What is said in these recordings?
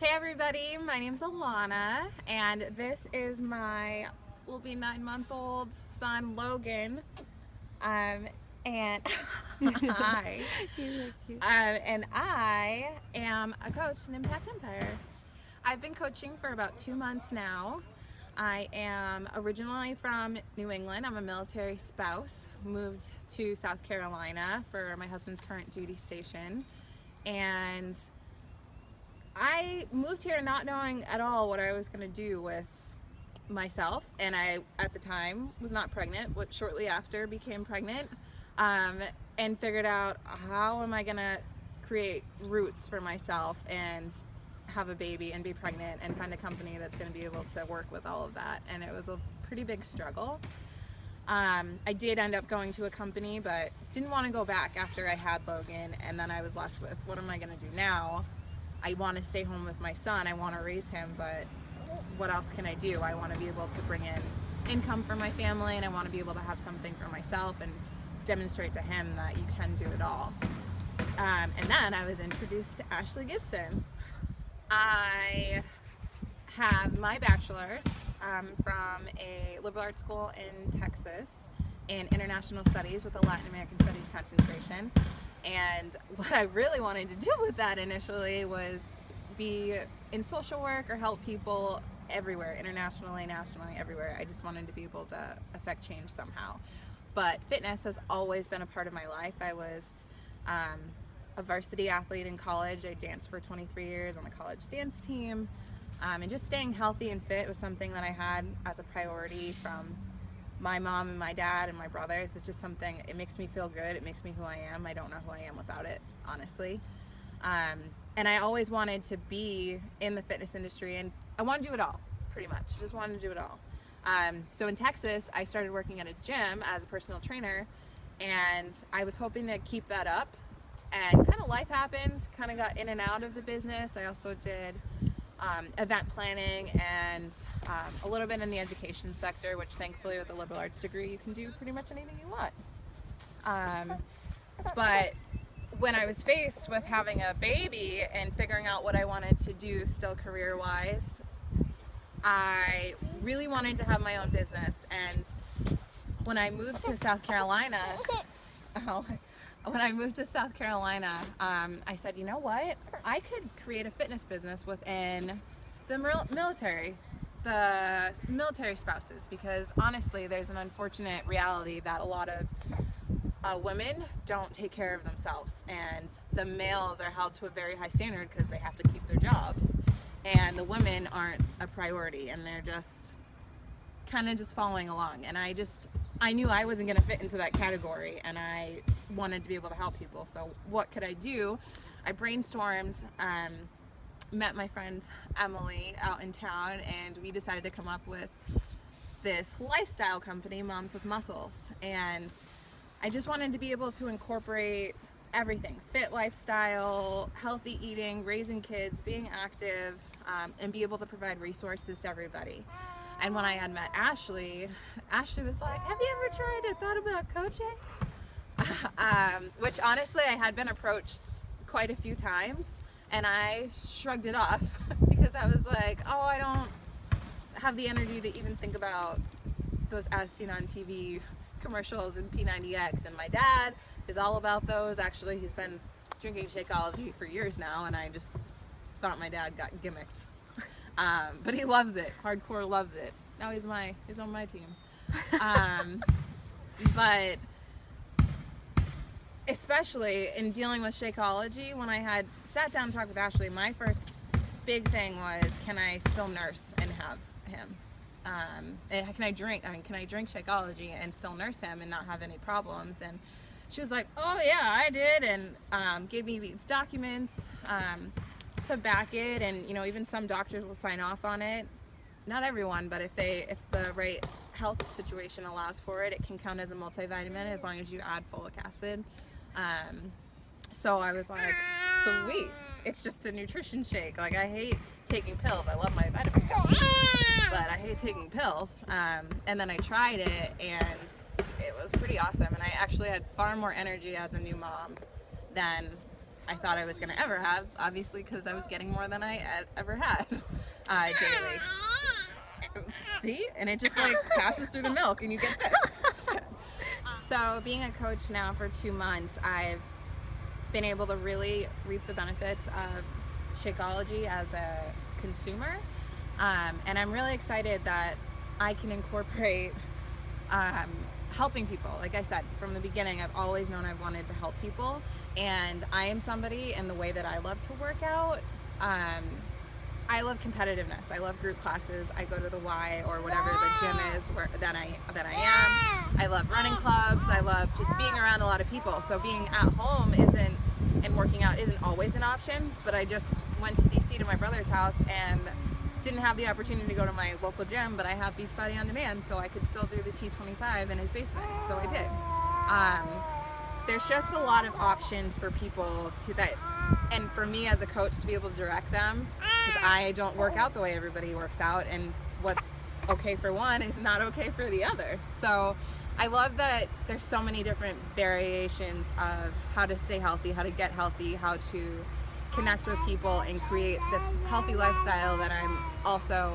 Hey everybody, my name's Alanna, and this is my will be 9-month-old son Logan. And hi. You're so cute. And I am a coach in Impact Empire. I've been coaching for about 2 months now. I am originally from New England. I'm a military spouse. Moved to South Carolina for my husband's current duty station, and I moved here not knowing at all what I was going to do with myself, and I, at the time, was not pregnant, but shortly after became pregnant, and figured out how am I going to create roots for myself and have a baby and be pregnant and find a company that's going to be able to work with all of that. And it was a pretty big struggle. I did end up going to a company, but didn't want to go back after I had Logan, and then I was left with, what am I going to do now? I want to stay home with my son, I want to raise him, but what else can I do? I want to be able to bring in income for my family, and I want to be able to have something for myself and demonstrate to him that you can do it all. And then I was introduced to Ashley Gibson. I have my bachelor's from a liberal arts school in Texas in international studies with a Latin American studies concentration. And what I really wanted to do with that initially was be in social work or help people everywhere, internationally, nationally, everywhere. I just wanted to be able to affect change somehow. But fitness has always been a part of my life. I was a varsity athlete in college. I danced for 23 years on the college dance team. And just staying healthy and fit was something that I had as a priority from my mom and my dad and my brothers. It's just something, it makes me feel good. It makes me who I am. I don't know who I am without it, honestly. And I always wanted to be in the fitness industry, and I want to do it all, pretty much. Just wanted to do it all. So in Texas, I started working at a gym as a personal trainer, and I was hoping to keep that up. And kind of life happened, kind of got in and out of the business. I also did event planning and a little bit in the education sector, which thankfully with a liberal arts degree you can do pretty much anything you want. But when I was faced with having a baby and figuring out what I wanted to do still career-wise, I really wanted to have my own business. And when I moved to South Carolina, I said, you know what? I could create a fitness business within the military spouses, because honestly, there's an unfortunate reality that a lot of women don't take care of themselves, and the males are held to a very high standard because they have to keep their jobs, and the women aren't a priority, and they're just kind of just following along. And I knew I wasn't going to fit into that category, and I wanted to be able to help people. So what could I do? I brainstormed, met my friend Emily out in town, and we decided to come up with this lifestyle company, Moms with Muscles. And I just wanted to be able to incorporate everything: fit lifestyle, healthy eating, raising kids, being active, and be able to provide resources to everybody. And when I had met Ashley was like, have you ever tried or thought about coaching? Which honestly, I had been approached quite a few times, and I shrugged it off because I was like, oh, I don't have the energy to even think about those as seen on TV commercials and P90X. And my dad is all about those. Actually, he's been drinking Shakeology for years now, and I just thought my dad got gimmicked. But he loves it, hardcore loves it. Now he's on my team. But especially in dealing with Shakeology, when I had sat down and talked with Ashley, my first big thing was, can I still nurse and have him? And can I drink Shakeology and still nurse him and not have any problems? And she was like, oh yeah, I did, and gave me these documents to back it. And you know, even some doctors will sign off on it. Not everyone, but if the right health situation allows for it, it can count as a multivitamin as long as you add folic acid. So I was like, sweet, it's just a nutrition shake. Like, I hate taking pills. I love my vitamins, but I hate taking pills. And then I tried it, and it was pretty awesome. And I actually had far more energy as a new mom than I thought I was going to ever have, obviously because I was getting more than I ever had daily. See? And it just like passes through the milk and you get this. Just kidding. So being a coach now for 2 months, I've been able to really reap the benefits of Shakeology as a consumer. And I'm really excited that I can incorporate helping people. Like I said, from the beginning, I've always known I've wanted to help people. And I am somebody, in the way that I love to work out, I love competitiveness. I love group classes. I go to the Y or whatever the gym is that I am. I love running clubs. I love just being around a lot of people. So being at home and working out isn't always an option. But I just went to DC to my brother's house and didn't have the opportunity to go to my local gym, but I have Beachbody on demand, so I could still do the T25 in his basement. So I did. There's just a lot of options for people and for me as a coach to be able to direct them, because I don't work out the way everybody works out, and what's okay for one is not okay for the other. So I love that there's so many different variations of how to stay healthy, how to get healthy, how to connect with people and create this healthy lifestyle that I'm also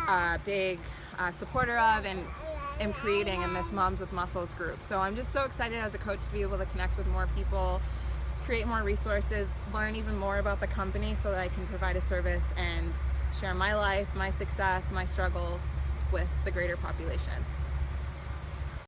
a big supporter of and am creating in this Moms with Muscles group. So I'm just so excited as a coach to be able to connect with more people, create more resources, learn even more about the company so that I can provide a service and share my life, my success, my struggles with the greater population.